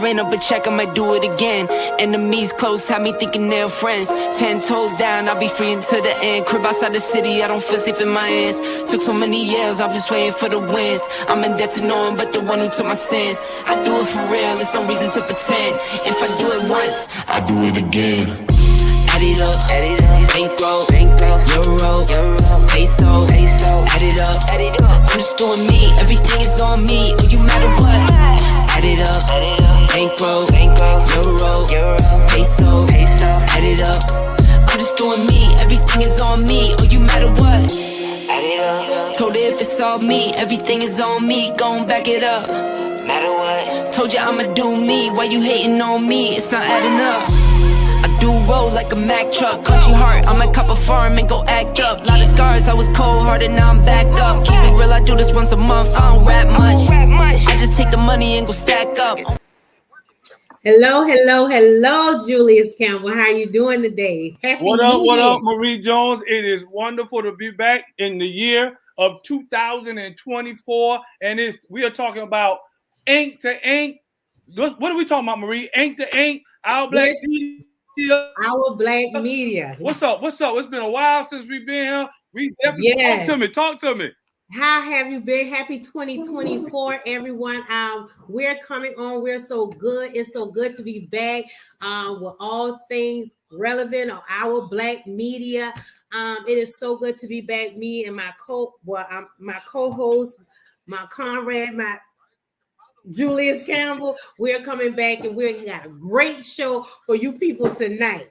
ran up a check, I might do it again. Enemies close, have me thinking they're friends. 10 toes down, I'll be free until the end. Crib outside the city, I don't feel safe in my hands. Took so many years, I'm just waiting for the wins. I'm in debt to no one but the one who took my sins. I do it for real, there's no reason to pretend. If I do it once, I do it again. Add it up, bankroll, euro, peso, add it up, I'm just doing me, everything is on me, oh you matter what. Add it up, bankroll, euro, peso, add it up, I'm just doing me, everything is on me, oh you matter what. Add it up, told her if it's all me, everything is on me, gon' back it up. Matter what, told you I'ma do me, why you hating on me, it's not adding up. I do roll like a Mack truck, country heart, I might cop a farm and go act up. Lot of scars, I was cold-hearted, now I'm back up. Keep it real, I do this once a month, I don't rap much. I just take the money and go stack up. Hello, Julius Campbell. How are you doing today? What up, Marie Jones? It is wonderful to be back in the year of 2024, and we are talking about ink to ink. What are we talking about, Marie? Ink to ink, our black media. Our black media. What's up? It's been a while since we've been here. We definitely talk to me. How have you been? Happy 2024, everyone. We're coming on. We're so good. It's so good to be back with all things relevant on our black media. It is so good to be back. Me and my co-host, my comrade, my Julius Campbell. We're coming back and we got a great show for you people tonight.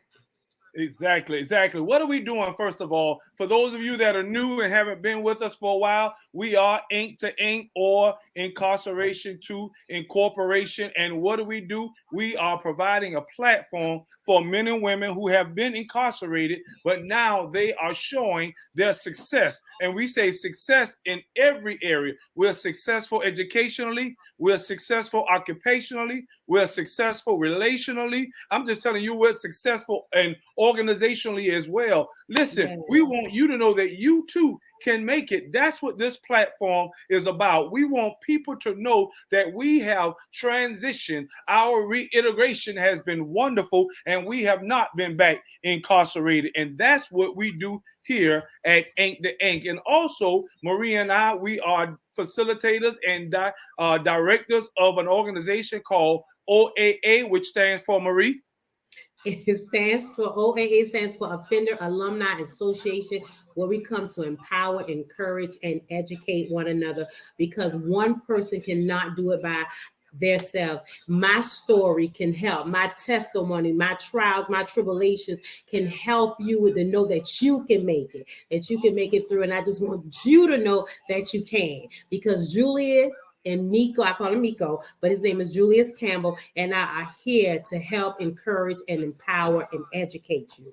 Exactly. What are we doing, first of all? For those of you that are new and haven't been with us for a while, we are Ink to Ink, or Incarceration to Incorporation. And what do? We are providing a platform for men and women who have been incarcerated, but now they are showing their success. And we say success in every area. We're successful educationally. We're successful occupationally. We're successful relationally. I'm just telling you, we're successful and organizationally as well. Listen, we want you to know that you too can make it. That's what this platform is about. We want people to know that we have transitioned. Our reintegration has been wonderful, and we have not been back incarcerated. And that's what we do here at Ink to Ink. And also, Marie and I, we are facilitators and directors of an organization called OAA, which stands for, Marie? It stands for OAA, stands for Offender Alumni Association, where we come to empower, encourage, and educate one another, because one person cannot do it by themselves. My story can help. My testimony, my trials, my tribulations can help you to know that you can make it, through. And I just want you to know that you can, because Julia and Miko, I call him Miko, but his name is Julius Campbell, and I are here to help, encourage, and empower and educate you.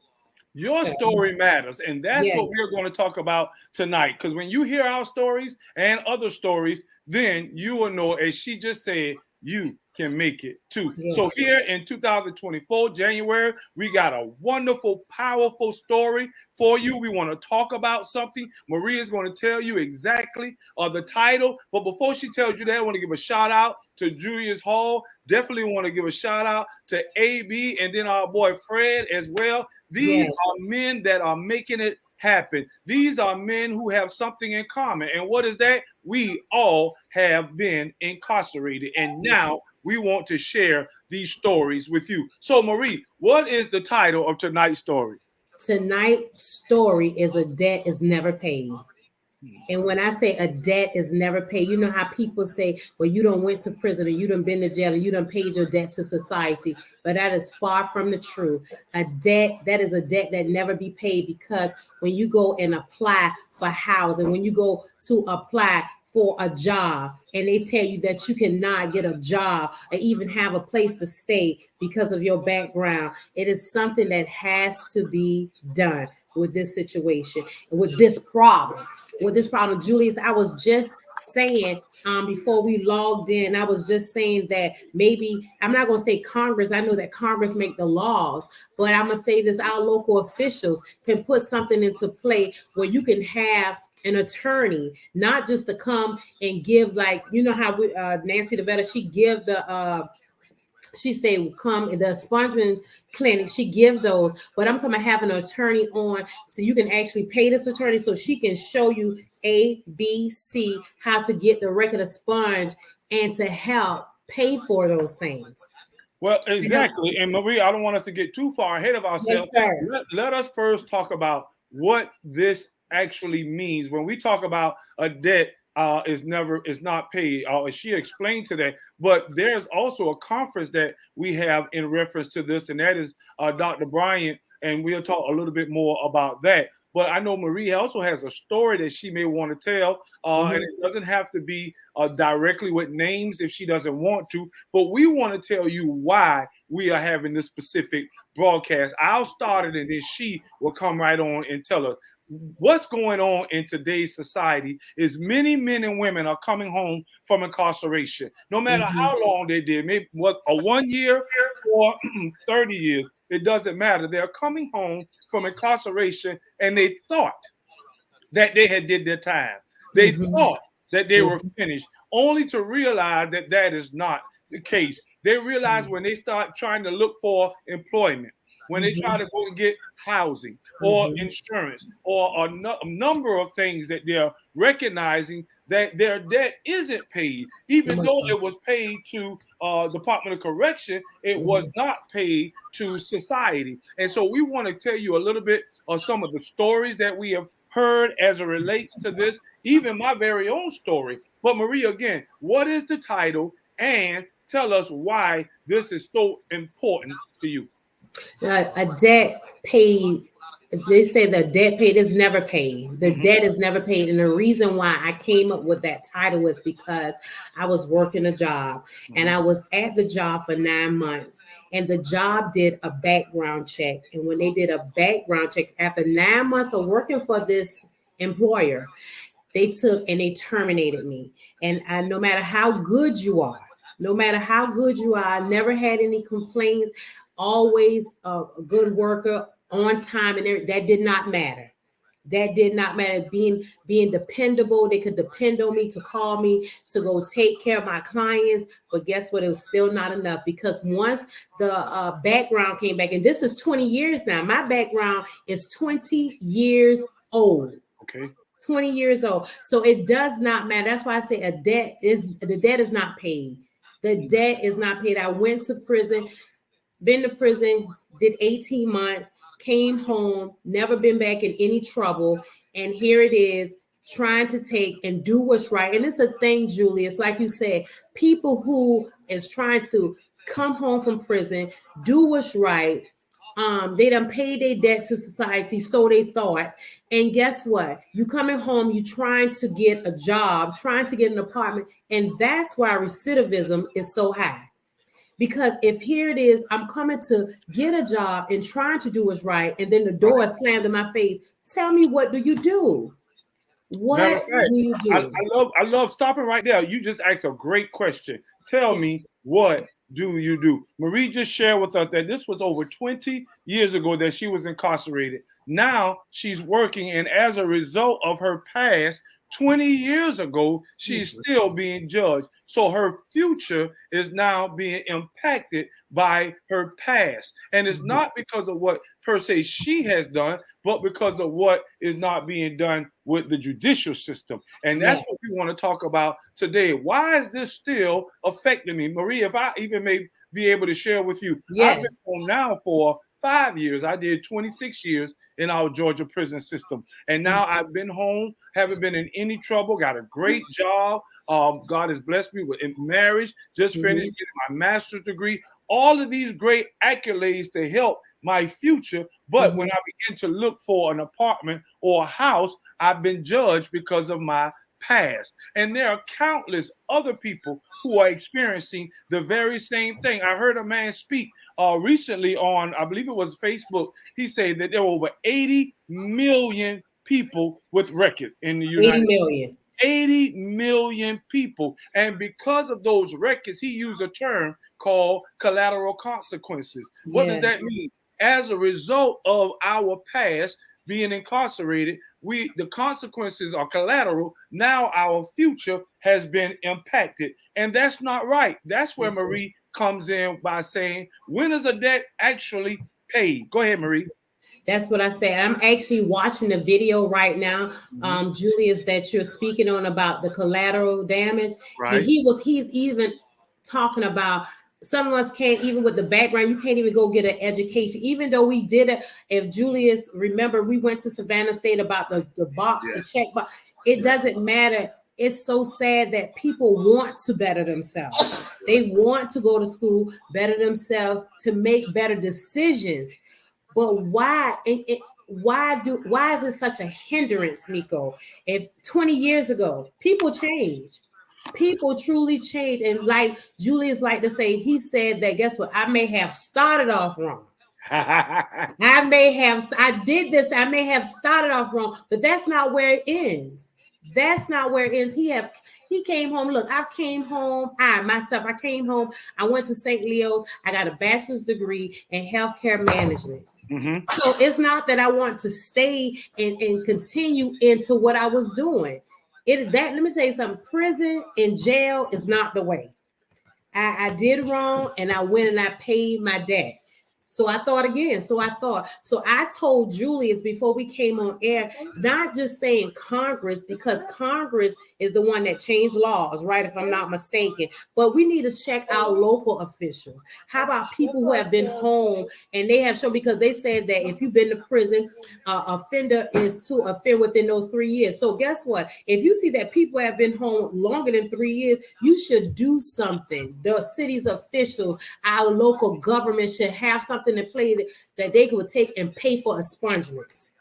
Your story matters, and that's what we're going to talk about tonight. Because when you hear our stories and other stories, then you will know, as she just said, you can make it too. So here in 2024, January, we got a wonderful, powerful story for you. We want to talk about something. Maria is going to tell you exactly the title. But before she tells you that, I want to give a shout out to Julius Hall. Definitely want to give a shout out to AB, and then our boy Fred as well. These are men that are making it happen. These are men who have something in common. And what is that? We all have been incarcerated, and now we want to share these stories with you. So, Marie, what is the title of tonight's story? Tonight's story is A Debt Is Never Paid. And when I say a debt is never paid, you know how people say, well, you done went to prison, or you done been to jail, and you done paid your debt to society. But that is far from the truth. A debt, that is a debt that never be paid, because when you go and apply for housing, when you go to apply for a job, and they tell you that you cannot get a job or even have a place to stay because of your background, it is something that has to be done with this situation, with this problem. Julius, I was just saying before we logged in, I was just saying that maybe, I'm not going to say Congress. I know that Congress make the laws, but I'm going to say this, our local officials can put something into play where you can have an attorney, not just to come and give, like, you know how Nancy DeVetta, she give the she say come in the expungement clinic. She give those, but I'm talking about having an attorney on so you can actually pay this attorney so she can show you A, B, C how to get the record expunged and to help pay for those things. Well, exactly. And Marie, I don't want us to get too far ahead of Yes, ourselves. sir. Let us first talk about what this actually means. When we talk about a debt is not paid, she explained to that. But there's also a conference that we have in reference to this, and that is Dr. Bryant, and we'll talk a little bit more about that. But I know Marie also has a story that she may want to tell, and it doesn't have to be directly with names if she doesn't want to. But we want to tell you why we are having this specific broadcast. I'll start it, and then she will come right on and tell us what's going on in today's society. Is many men and women are coming home from incarceration, no matter how long they did, maybe what a 1 year or 30 years. It doesn't matter. They're coming home from incarceration and they thought that they had did their time. They thought that they were finished, only to realize that that is not the case. They realize when they start trying to look for employment, when they try to go and get housing or insurance or a number of things, that they're recognizing that their debt isn't paid. Even though it was paid to Department of Correction, it was not paid to society. And so we want to tell you a little bit of some of the stories that we have heard as it relates to this, even my very own story. But Marie, again, what is the title, and tell us why this is so important to you. A debt paid, they say the debt paid is never paid. The debt is never paid. And the reason why I came up with that title was because I was working a job and I was at the job for 9 months, and the job did a background check. And when they did a background check after 9 months of working for this employer, they took and they terminated me. And no matter how good you are, I never had any complaints, always a good worker, on time, and that did not matter. That did not matter. Being dependable, they could depend on me to call me to go take care of my clients. But guess what? It was still not enough, because once the background came back, and this is 20 years now. My background is 20 years old. Okay. 20 years old. So it does not matter. That's why I say the debt is not paid. The debt is not paid. I went to prison, been to prison, did 18 months, came home, never been back in any trouble. And here it is, trying to take and do what's right. And it's a thing, Julie. It's like you said, people who is trying to come home from prison, do what's right. They done paid their debt to society, so they thought. And guess what? You coming home, you trying to get a job, trying to get an apartment. And that's why recidivism is so high. Because if here it is, I'm coming to get a job and trying to do what's right, and then the door is slammed in my face. Tell me, what do you do? What do you do? I love stopping right there. You just asked a great question. Tell me, what do you do? Marie just shared with us that this was over 20 years ago that she was incarcerated. Now she's working, and as a result of her past, 20 years ago, she's still being judged. So her future is now being impacted by her past. And it's not because of what per se she has done, but because of what is not being done with the judicial system. And that's what we want to talk about today. Why is this still affecting me? Marie, if I even may be able to share with you, I've been home now for 5 years. I did 26 years in our Georgia prison system. And now I've been home, haven't been in any trouble, got a great job. God has blessed me with marriage, just finished getting my master's degree, all of these great accolades to help my future. But when I begin to look for an apartment or a house, I've been judged because of my past. And there are countless other people who are experiencing the very same thing. I heard a man speak recently on, I believe it was Facebook. He said that there were over 80 million people with record in the United States. 80 million people. And because of those records, he used a term called collateral consequences. What does that mean? As a result of our past being incarcerated, the consequences are collateral. Now our future has been impacted. And that's not right. That's where, Marie, comes in by saying, when is a debt actually paid? Go ahead, Marie. That's what I said. I'm actually watching the video right now, Julius, that you're speaking on about the collateral damage. Right. And he's even talking about some of us can't, even with the background, you can't even go get an education. Even though we did it, if Julius, remember, we went to Savannah State about the box, the check box. It doesn't matter. It's so sad that people want to better themselves. They want to go to school, better themselves, to make better decisions. But why is it such a hindrance, Miko? If 20 years ago, people changed. People truly change. And like Julius like to say, he said that, guess what? I may have started off wrong. I did this. I may have started off wrong, but that's not where it ends. That's not where it ends. He came home. Look, I came home. I came home. I went to St. Leo's. I got a bachelor's degree in healthcare management. Mm-hmm. So it's not that I want to stay and continue into what I was doing. Let me tell you something. Prison and jail is not the way. I did wrong, and I went and I paid my debt. So I thought again. So I told Julius before we came on air, not just saying Congress, because Congress is the one that changed laws, right? If I'm not mistaken, but we need to check our local officials. How about people who have been home and they have shown, because they said that if you've been to prison, offender is to offend within those 3 years. So guess what? If you see that people have been home longer than 3 years, you should do something. The city's officials, our local government should have something to play that they could take and pay for expungements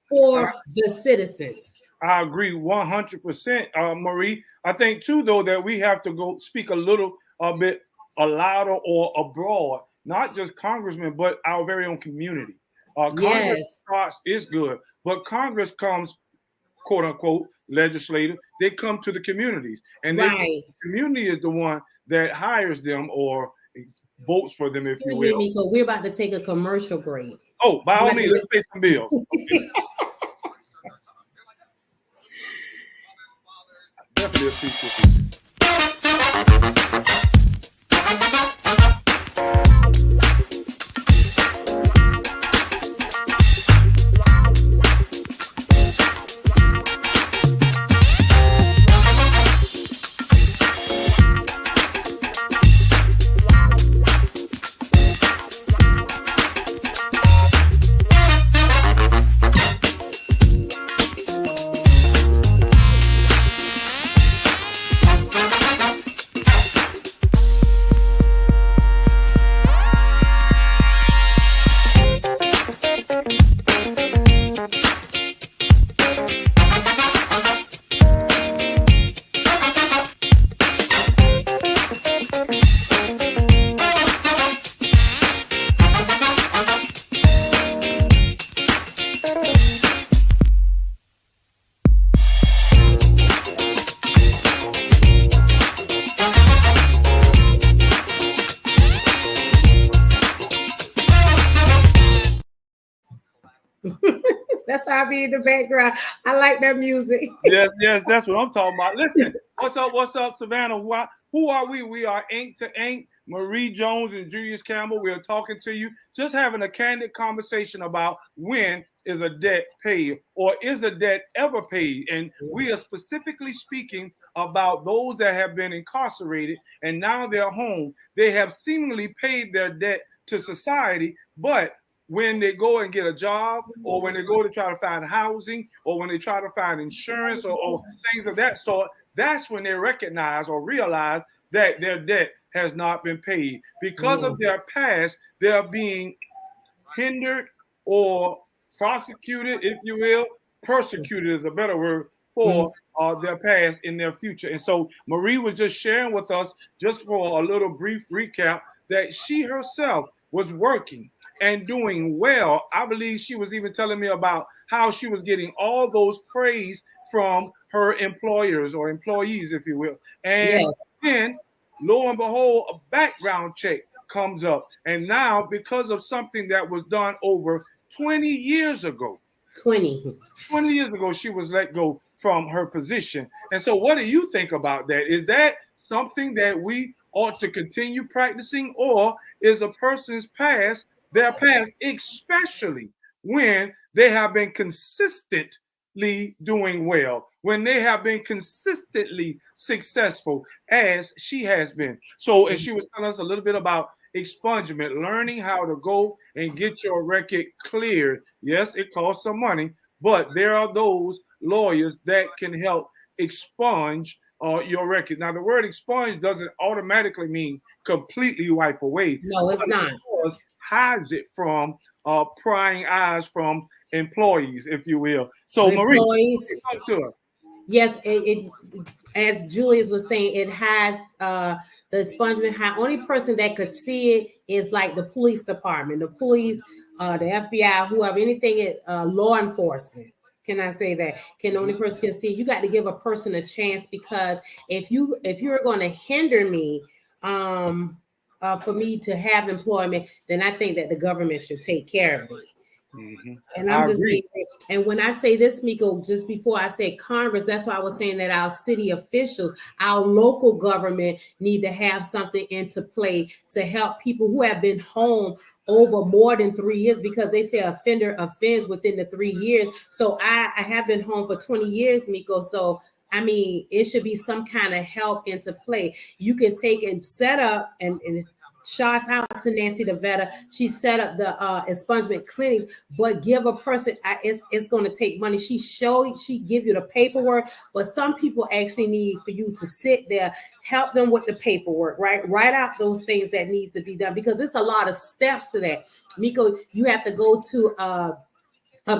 for the citizens. I agree 100%, Marie. I think too, though, that we have to go speak a little bit louder or abroad, not just congressmen, but our very own community. Congress starts is good, but Congress comes, quote unquote, legislative. They come to the communities, and the community is the one that hires them or votes for them, if you will. Miko, we're about to take a commercial break. Oh, by all means, let's pay some bills. Okay. Definitely appreciate it. That's how I be in the background. I like that music. Yes, that's what I'm talking about. Listen, what's up, Savannah? Who are we? We are Ink to Ink, Marie Jones and Julius Campbell. We are talking to you, just having a candid conversation about when is a debt paid, or is a debt ever paid? And we are specifically speaking about those that have been incarcerated and now they're home. They have seemingly paid their debt to society, but when they go and get a job, or when they go to try to find housing, or when they try to find insurance or things of that sort, that's when they recognize or realize that their debt has not been paid. Because of their past, they're being hindered or prosecuted, if you will. Persecuted is a better word for their past in their future. And so Marie was just sharing with us, just for a little brief recap, that she herself was working and doing well. I believe she was even telling me about how she was getting all those praise from her employers or employees, if you will. And then, lo and behold, a background check comes up. And now, because of something that was done over 20 years ago, 20 years ago, she was let go from her position. And so what do you think about that? Is that something that we ought to continue practicing, or is a person's past their past, especially when they have been consistently doing well, when they have been consistently successful, as she has been. So, and she was telling us a little bit about expungement, learning how to go and get your record cleared. Yes, it costs some money, but there are those lawyers that can help expunge your record. Now, the word expunge doesn't automatically mean completely wipe away. No, it's not. It hides it from prying eyes from employees, if you will. So, Marie, talk to us. Yes, it as Julius was saying, it has the expungement. Only person that could see it is like the police department, the police, the FBI, whoever, anything law enforcement. Can I say that? Can only person can see. You got to give a person a chance, because if you're going to hinder me for me to have employment, then I think that the government should take care of it. Mm-hmm. And I'm just being, and when I say this, Miko, just before I said Congress, that's why I was saying that our city officials, our local government need to have something into play to help people who have been home over more than 3 years, because they say offender offends within the 3 years. So I have been home for 20 years, Miko. So I mean, it should be some kind of help into play. You can take and set up and shouts out to Nancy DeVetta. She set up the expungement clinics, but give a person, it's going to take money. She give you the paperwork, but some people actually need for you to sit there, help them with the paperwork, right? Write out those things that needs to be done, because it's a lot of steps to that. Miko, you have to go to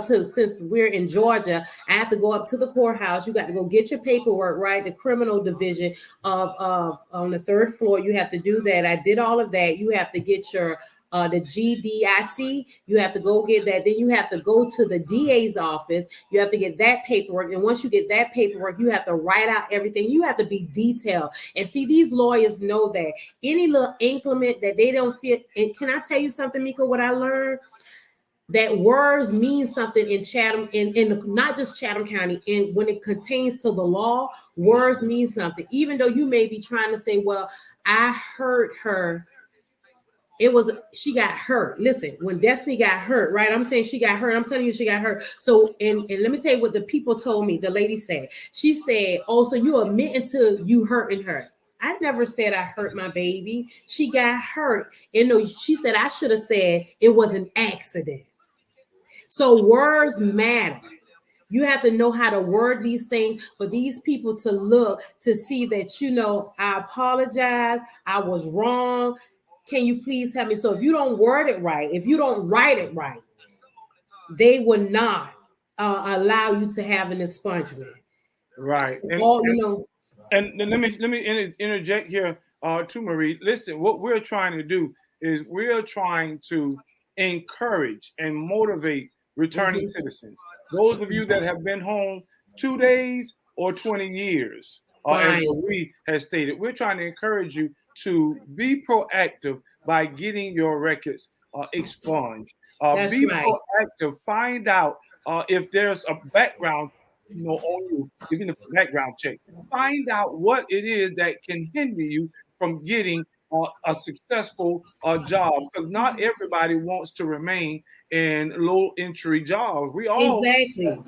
since we're in Georgia, I have to go up to the courthouse. You got to go get your paperwork, right? The criminal division of on the 3rd floor. You have to do that. I did all of that. You have to get your the GDIC. You have to go get that. Then you have to go to the DA's office. You have to get that paperwork. And once you get that paperwork, you have to write out everything. You have to be detailed. And see, these lawyers know that any little increment that they don't feel. And can I tell you something, Miko, what I learned? That words mean something in Chatham, in not just Chatham County, and when it contains to the law, words mean something. Even though you may be trying to say, well, I hurt her. She got hurt. Listen, when Destiny got hurt, right? I'm saying she got hurt. I'm telling you, she got hurt. So, and let me say what the people told me. The lady said, she said, oh, so you admitting to you hurting her. I never said I hurt my baby. She got hurt. And no, she said, I should have said it was an accident. So words matter. You have to know how to word these things for these people to look to see that, I apologize. I was wrong. Can you please help me? So if you don't word it right, if you don't write it right, they will not allow you to have an expungement. Right. So and let me interject here to Marie. Listen, what we're trying to do is we're trying to encourage and motivate returning citizens. Those of you that have been home 2 days or 20 years, as Marie has stated, we're trying to encourage you to be proactive by getting your records expunged. Be proactive. Find out if there's a background, on you, even a background check. Find out what it is that can hinder you from getting a successful job, because not everybody wants to remain in low entry jobs. We all want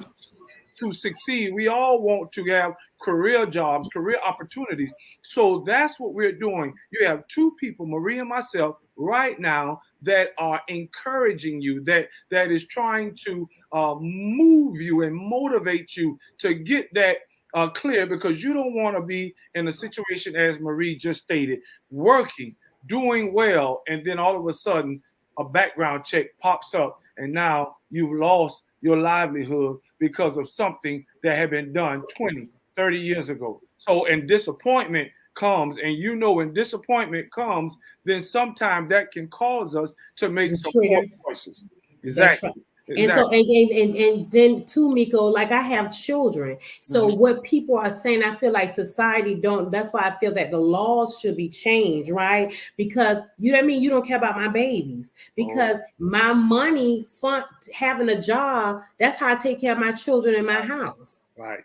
to succeed. We all want to have career jobs, career opportunities. So that's what we're doing. You have 2 people, Marie and myself, right now that are encouraging you, that is trying to move you and motivate you to get that clear, because you don't want to be in a situation, as Marie just stated, working, doing well, and then all of a sudden a background check pops up and now you've lost your livelihood because of something that had been done 20, 30 years ago. So, and disappointment comes, and when disappointment comes, then sometimes that can cause us to make some poor choices. Exactly. And so, and then too, Miko, like I have children. So what people are saying, I feel like society that's why I feel that the laws should be changed, right? Because you know what I mean? You don't care about my babies, because my money fund having a job, that's how I take care of my children in my house. Right.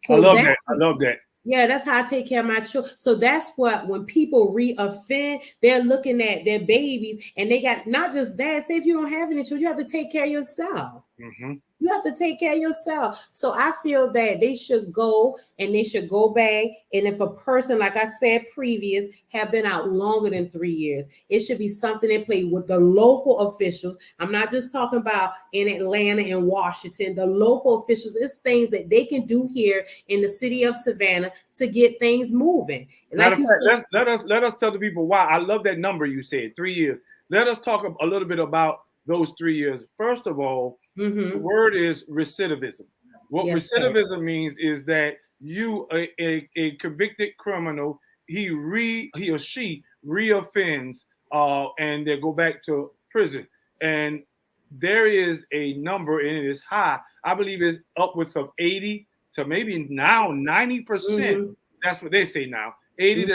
So I love that. Yeah, that's how I take care of my children. So that's what, when people re-offend, they're looking at their babies, and they got not just that. Say if you don't have any children, you have to take care of yourself. Mm-hmm. You have to take care of yourself. So I feel that they should go, and they should go back. And if a person, like I said previous, have been out longer than 3 years, it should be something in play with the local officials. I'm not just talking about in Atlanta and Washington. The local officials, it's things that they can do here in the city of Savannah to get things moving. Matter Like of you fact, said, let us tell the people why. I love that number you said, 3 years. Let us talk a little bit about those 3 years. First of all, the word is recidivism. What yes, sir. recidivism means is that you, a convicted criminal, he or she reoffends, and they go back to prison. And there is a number, and it is high. I believe it's upwards of 80 to maybe now 90%. That's what they say now. 80 to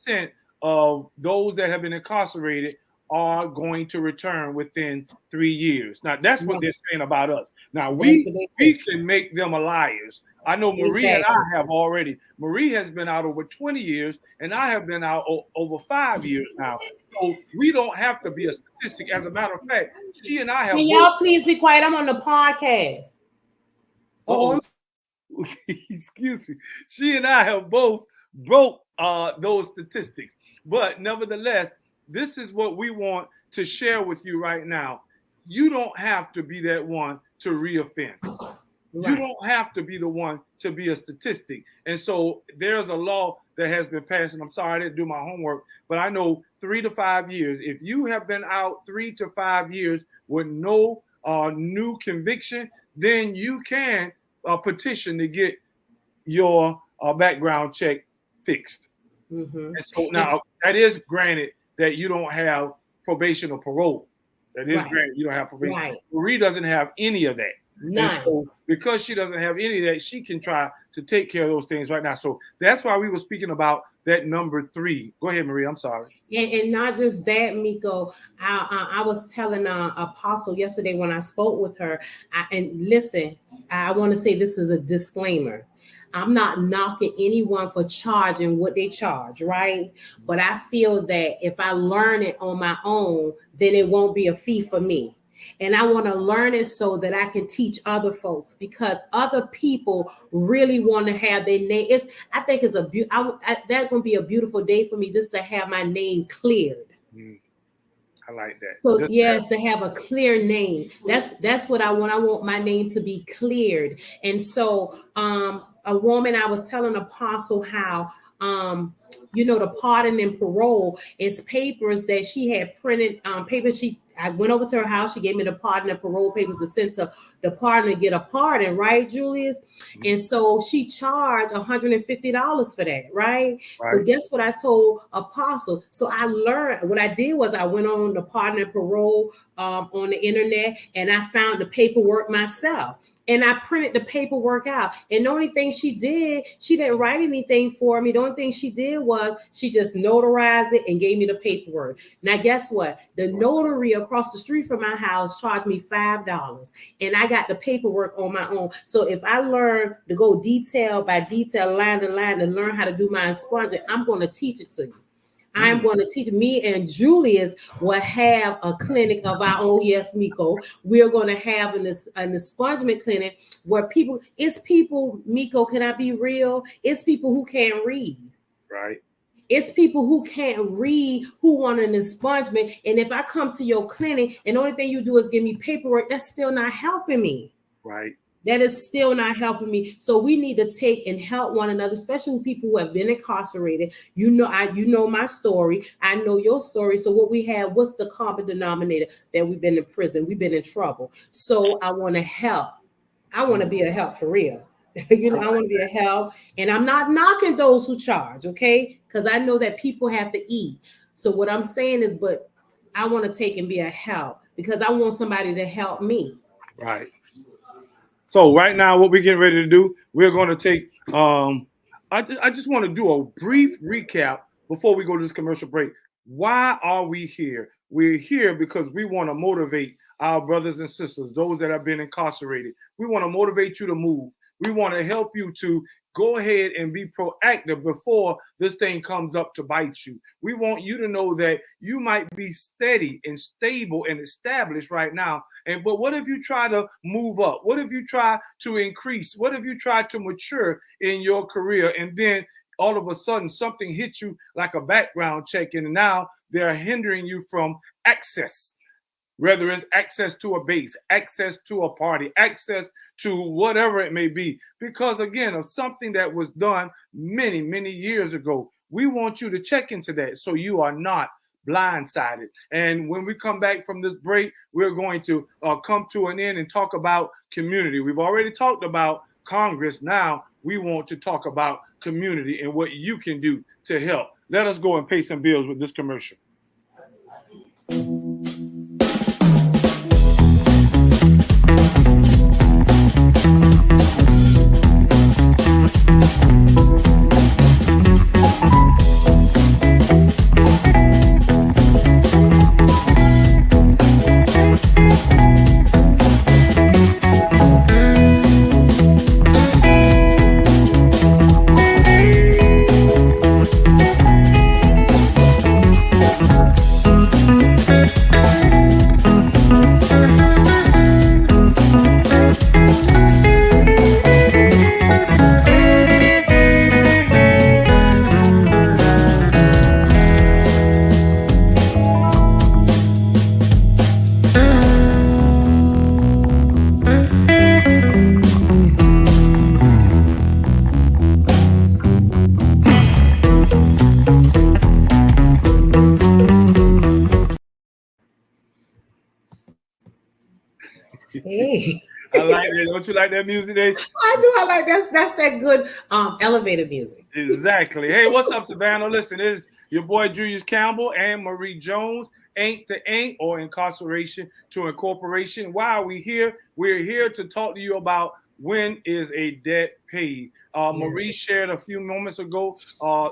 90% of those that have been incarcerated are going to return within 3 years. Now that's what they're saying about us. Now we can make them a liars. I know Marie and I have already. Marie has been out over 20 years, and I have been out over 5 years now. So we don't have to be a statistic. As a matter of fact, she and I have. Can y'all please be quiet? I'm on the podcast. Oh, excuse me. She and I have both broke those statistics, but nevertheless, this is what we want to share with you right now. You don't have to be that one to reoffend. Right. You don't have to be the one to be a statistic. And so there's a law that has been passed, and I'm sorry I didn't do my homework, but I know 3 to 5 years. If you have been out 3 to 5 years with no new conviction, then you can petition to get your background check fixed. And so now that is granted that you don't have probation or parole. That is granted you don't have probation. Right. Marie doesn't have any of that. And so because she doesn't have any of that, she can try to take care of those things right now. So that's why we were speaking about that number 3. Go ahead, Marie. I'm sorry. And not just that, Miko. I was telling Apostle yesterday when I spoke with her. And listen, I want to say this is a disclaimer. I'm not knocking anyone for charging what they charge, right? But I feel that if I learn it on my own, then it won't be a fee for me. And I want to learn it so that I can teach other folks, because other people really want to have their name. I think it's that's going to be a beautiful day for me just to have my name cleared. I like that. So yes, to have a clear name. That's what I want. I want my name to be cleared. And so a woman, I was telling Apostle how the pardon and parole is papers that she had printed, papers I went over to her house. She gave me the pardon and parole papers to send to the pardon to get a pardon, right, Julius? And so she charged $150 for that, right? But guess what I told Apostle? So I learned, what I did was I went on the pardon and parole on the internet, and I found the paperwork myself. And I printed the paperwork out. And the only thing she did, she didn't write anything for me. The only thing she did was she just notarized it and gave me the paperwork. Now, guess what? The notary across the street from my house charged me $5. And I got the paperwork on my own. So if I learn to go detail by detail, line to line, and learn how to do my expungement, I'm going to teach it to you. I'm going to teach. Me and Julius will have a clinic of our own. Yes, Miko. We're going to have an expungement clinic where it's people, Miko, can I be real? It's people who can't read. Right. It's people who can't read who want an expungement. And if I come to your clinic and the only thing you do is give me paperwork, that's still not helping me. Right. That is still not helping me. So we need to take and help one another, especially people who have been incarcerated. You know my story. I know your story. So what we have, what's the common denominator? That we've been in prison. We've been in trouble. So I want to help. I want to be a help for real. I want to be a help. And I'm not knocking those who charge, okay? Because I know that people have to eat. So what I'm saying is, but I want to take and be a help because I want somebody to help me. Right. So right now, what we're getting ready to do, we're going to take, I just want to do a brief recap before we go to this commercial break. Why are we here? We're here because we want to motivate our brothers and sisters, those that have been incarcerated. We want to motivate you to move. We want to help you to go ahead and be proactive before this thing comes up to bite you. We want you to know that you might be steady and stable and established right now. But what if you try to move up? What if you try to increase? What if you try to mature in your career, and then all of a sudden something hits you like a background check, and now they're hindering you from access? Whether it's access to a base, access to a party, access to whatever it may be, because again, of something that was done many, many years ago. We want you to check into that so you are not blindsided. And when we come back from this break, we're going to come to an end and talk about community. We've already talked about Congress. Now we want to talk about community and what you can do to help. Let us go and pay some bills with this commercial. Hey. I like it. Don't you like that music, Dave? I do. I like that's that good elevator music. Exactly. Hey, what's up, Savannah? Listen, it's your boy Julius Campbell and Marie Jones, Ain't to Ain't, or Incarceration to Incorporation. Why are we here? We're here to talk to you about when is a debt paid. Marie shared a few moments ago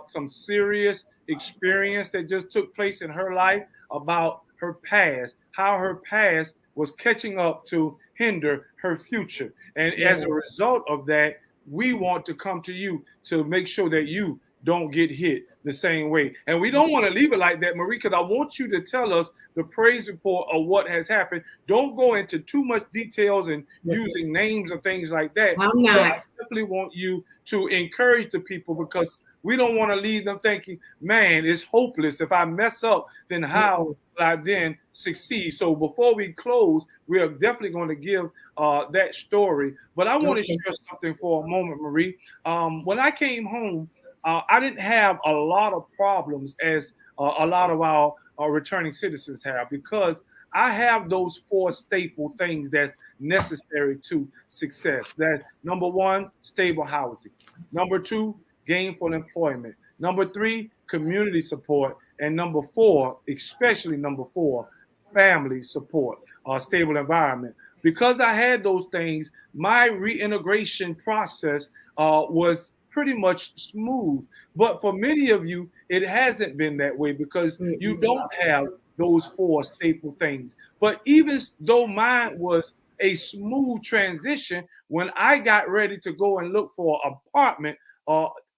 some serious experience that just took place in her life about her past, how her past was catching up to hinder her future. And as a result of that, we want to come to you to make sure that you don't get hit the same way. And we don't want to leave it like that, Marie, because I want you to tell us the praise report of what has happened. Don't go into too much details and using names and things like that. I'm not. I definitely want you to encourage the people, because we don't want to leave them thinking, man, it's hopeless. If I mess up, then how will I then succeed? So before we close, we are definitely going to give that story. But I want to share something for a moment, Marie. When I came home, I didn't have a lot of problems as a lot of our returning citizens have, because I have those 4 staple things that's necessary to success. That number 1, stable housing. Number 2, gainful employment. Number 3, community support. And number 4, especially number 4, family support, stable environment. Because I had those things, my reintegration process was pretty much smooth. But for many of you, it hasn't been that way because you don't have those 4 staple things. But even though mine was a smooth transition, when I got ready to go and look for an apartment,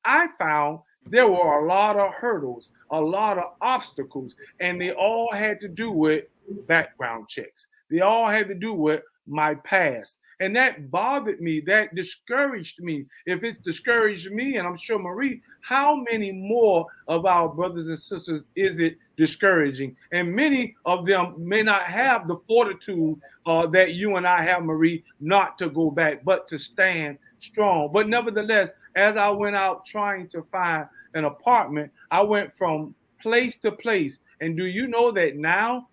I found there were a lot of hurdles, a lot of obstacles, and they all had to do with background checks. They all had to do with my past. And that bothered me, that discouraged me. If it's discouraged me, and I'm sure Marie, how many more of our brothers and sisters is it discouraging? And many of them may not have the fortitude that you and I have, Marie, not to go back, but to stand strong. But nevertheless, as I went out trying to find an apartment, I went from place to place. And do you know that now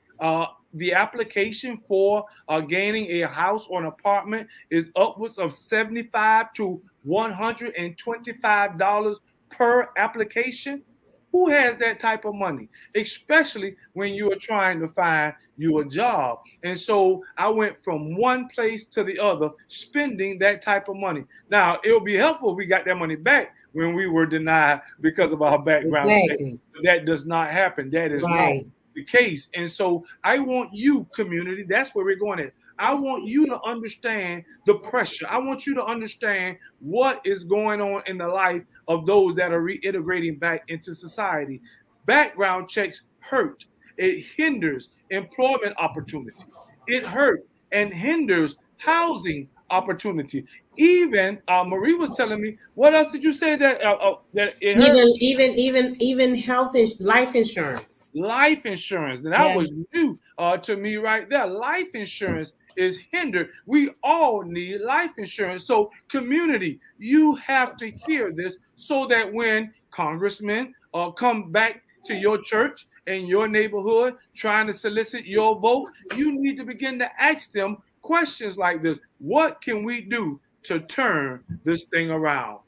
the application for gaining a house or an apartment is upwards of $75 to $125 per application? Who has that type of money, especially when you are trying to find you a job? And so I went from one place to the other, spending that type of money. Now, it would be helpful if we got that money back when we were denied because of our background. Exactly. That does not happen. That is right. not the case. And so I want you, community, that's where we're going at. I want you to understand the pressure. I want you to understand what is going on in the life of those that are reintegrating back into society. Background checks hurt. It hinders employment opportunity. It hurt and hinders housing opportunity. Even Marie was telling me, what else did you say that it hurt? Even life insurance. Life insurance. Now, that Yeah. was new to me right there. Life insurance is hindered. We all need life insurance. So, community, you have to hear this so that when congressmen come back to your church and your neighborhood trying to solicit your vote, you need to begin to ask them questions like this. What can we do to turn this thing around?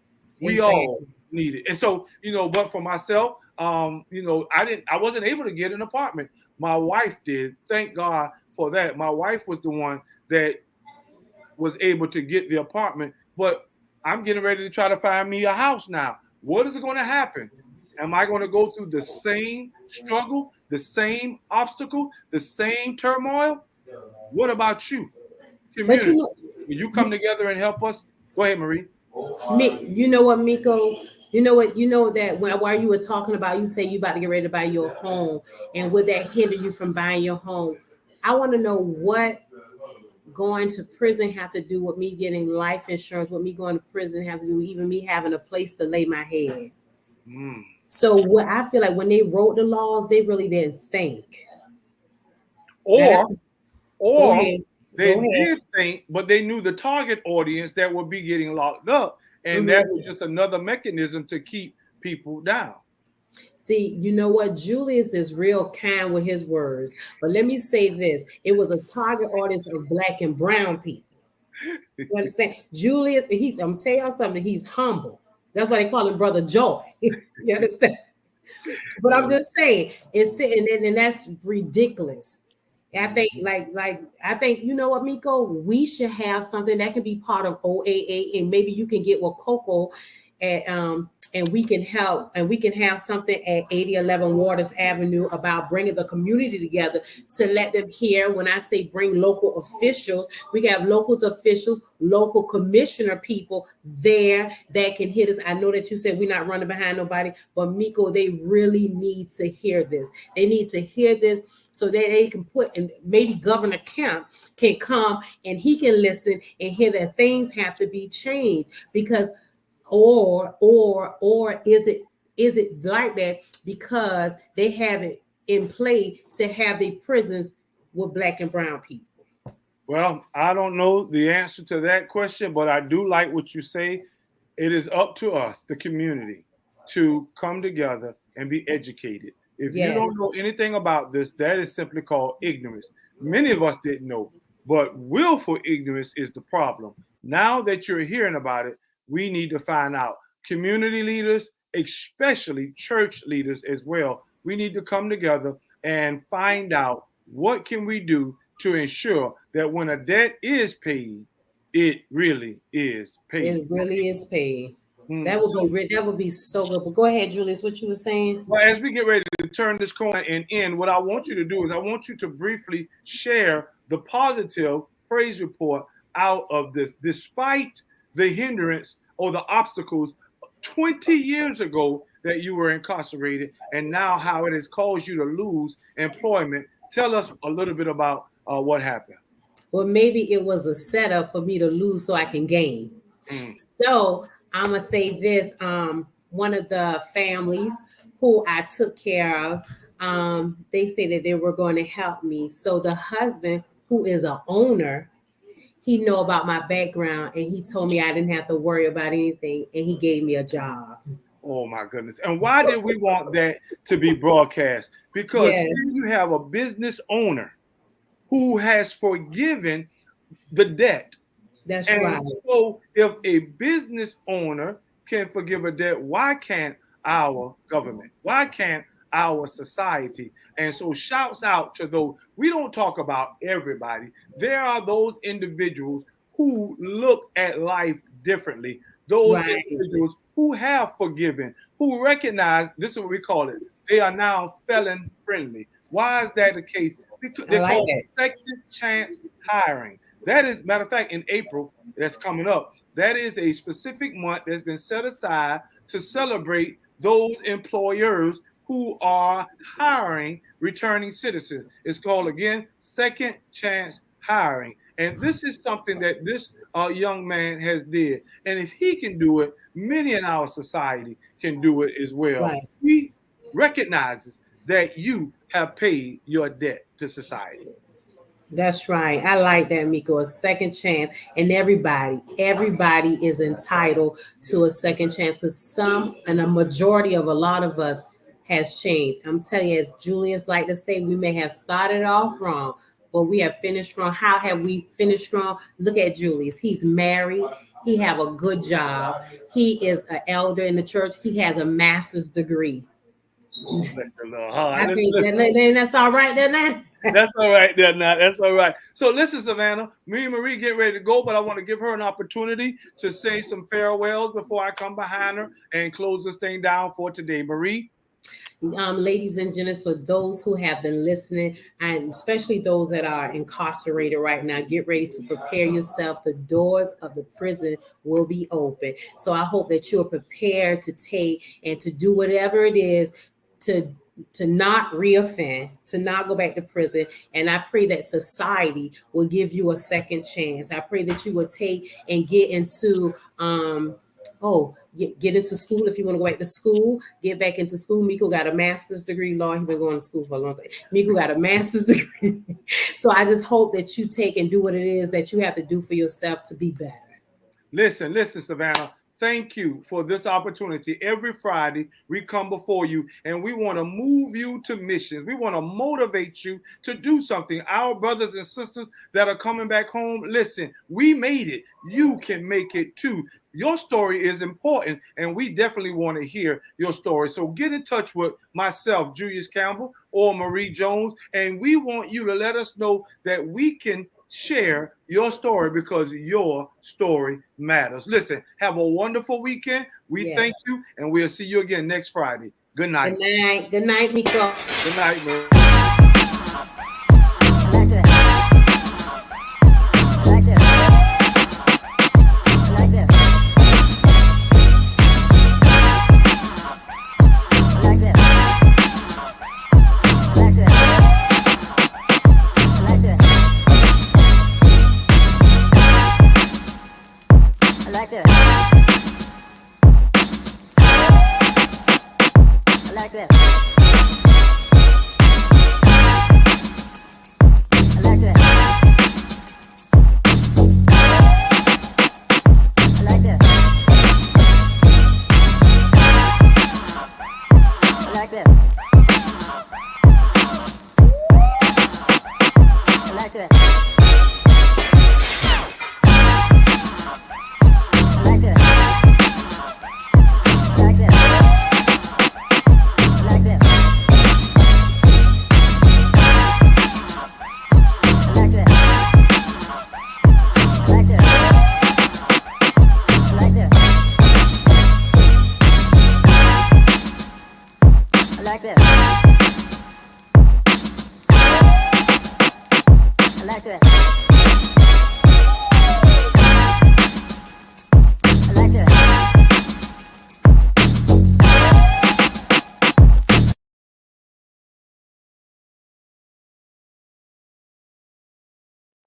We all Exactly. need it. And so, but for myself, I wasn't able to get an apartment. My wife did. Thank God for that. My wife was the one that was able to get the apartment, but I'm getting ready to try to find me a house now. What is going to happen? Am I going to go through the same struggle, the same obstacle, the same turmoil? What about you? But Community. Will you come together and help us? Go ahead, Marie. you know what, Miko? You know that while you were talking about, you say you about to get ready to buy your home, and would that hinder you from buying your home? I want to know what going to prison have to do with me getting life insurance, with me going to prison have to do with even me having a place to lay my head. Mm. So what I feel like when they wrote the laws, they really didn't think. Or Go ahead. they did think, but they knew the target audience that would be getting locked up. And that was just another mechanism to keep people down. See, you know what? Julius is real kind with his words. But let me say this. It was a target audience of black and brown people. You understand? Julius, I'm telling y'all something, he's humble. That's why they call him Brother Joy. You understand? But I'm just saying, it's sitting and that's ridiculous. I think I think you know what, Miko, we should have something that can be part of OAA, and maybe you can get with Coco and we can help, and we can have something at 8011 Waters Avenue about bringing the community together to let them hear. When I say bring local officials, we can have local officials, local commissioner people there that can hit us. I know that you said we're not running behind nobody, but Miko, they really need to hear this. They need to hear this so that they can put, and maybe Governor Kemp can come and he can listen and hear that things have to be changed. Because or is it like that because they have it in play to have the prisons with black and brown people? Well, I don't know the answer to that question, but I do like what you say. It is up to us, the community, to come together and be educated. If you don't know anything about this, that is simply called ignorance. Many of us didn't know, but willful ignorance is the problem. Now that you're hearing about it, we need to find out. Community leaders, especially church leaders as well, we need to come together and find out what can we do to ensure that when a debt is paid, it really is paid. It really is paid. That would be so good. But go ahead, Julius, what you were saying. Well, as we get ready to turn this corner and end, what I want you to do is I want you to briefly share the positive praise report out of this, despite the hindrance or the obstacles 20 years ago that you were incarcerated, and now how it has caused you to lose employment. Tell us a little bit about what happened. Well, maybe it was a setup for me to lose so I can gain. So I'm gonna say this. One of the families who I took care of, they said that they were going to help me. So the husband, who is an owner, he know about my background, and he told me I didn't have to worry about anything, and he gave me a job. Oh my goodness. And why did we want that to be broadcast? Because you have a business owner who has forgiven the debt. That's right. So if a business owner can forgive a debt, why can't our government? Why can't our society? And so shouts out to those. We don't talk about everybody. There are those individuals who look at life differently. Those individuals who have forgiven, who recognize, this is what we call it, they are now felon friendly. Why is that the case? Because they're called second chance hiring. That is, matter of fact, in April, that's coming up, that is a specific month that's been set aside to celebrate those employers who are hiring returning citizens. It's called, again, Second Chance Hiring. And this is something that this young man has did. And if he can do it, many in our society can do it as well. Right. He recognizes that you have paid your debt to society. That's right. I like that, Miko. A second chance. And everybody is entitled to a second chance because some and a majority of a lot of us has changed. I'm telling you, as Julius like to say, we may have started off wrong, but we have finished strong. How have we finished strong? Look at Julius. He's married. He have a good job. He is an elder in the church. He has a master's degree. Bless the Lord. I think that's all right there now. That's all right there now. That's all right. So listen, Savannah, me and Marie get ready to go, but I want to give her an opportunity to say some farewells before I come behind her and close this thing down for today. Marie? Ladies and gentlemen, for those who have been listening, and especially those that are incarcerated right now, get ready to prepare yourself. The doors of the prison will be open. So I hope that you're prepared to take and to do whatever it is to not reoffend, to not go back to prison. And I pray that society will give you a second chance. I pray that you will take and get into get into school. If you want to go back to school, get back into school. Miko got a master's degree. Lord, he's been going to school for a long time. Miko got a master's degree. So I just hope that you take and do what it is that you have to do for yourself to be better. Listen, Savannah. Thank you for this opportunity. Every Friday, we come before you and we want to move you to missions. We want to motivate you to do something. Our brothers and sisters that are coming back home, listen, we made it. You can make it too. Your story is important, and we definitely want to hear your story. So get in touch with myself, Julius Campbell, or Marie Jones, and we want you to let us know that we can share your story because your story matters. Listen, have a wonderful weekend. We thank you, and we'll see you again next Friday. Good night. Good night. Good night, Miko. Good night, man.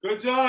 Good job.